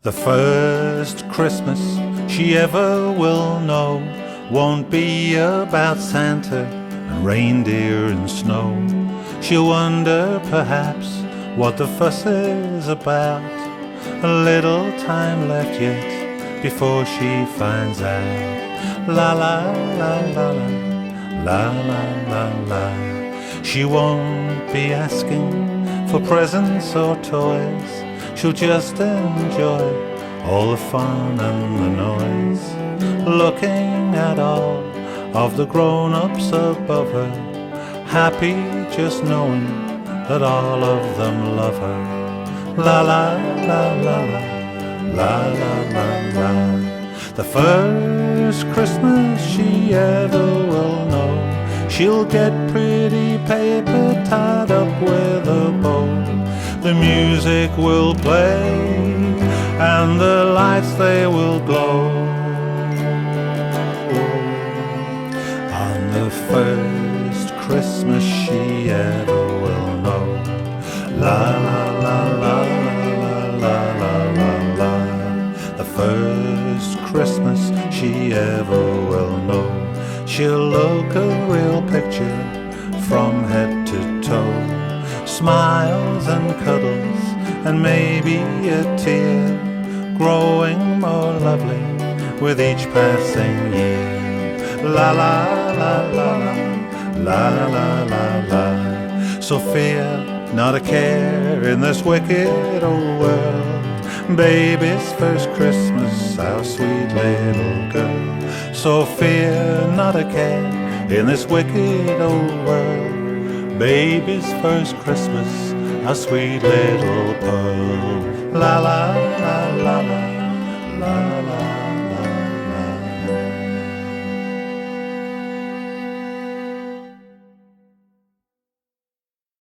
The first Christmas she ever will know won't be about Santa and reindeer and snow. She'll wonder perhaps what the fuss is about. A little time left yet before she finds out. La la la la la, la la la la. She won't be asking for presents or toys. She'll just enjoy all the fun and the noise, looking at all of the grown-ups above her, happy just knowing that all of them love her. La la la la la, la la la la. The first Christmas she ever will know, she'll get pretty paper tied up with a bow. The music will play and the lights they will glow. On the first Christmas she ever will know. La la la la la la la la la. The first Christmas she ever will know. She'll look a real picture from head to toe. Smiles and cuddles and maybe a tear, growing more lovely with each passing year. La la la la la, la la la la. So fear not a care in this wicked old world. Baby's first Christmas, our sweet little girl. So fear not a care in this wicked old world. Baby's first Christmas, our sweet little pearl. La la la la.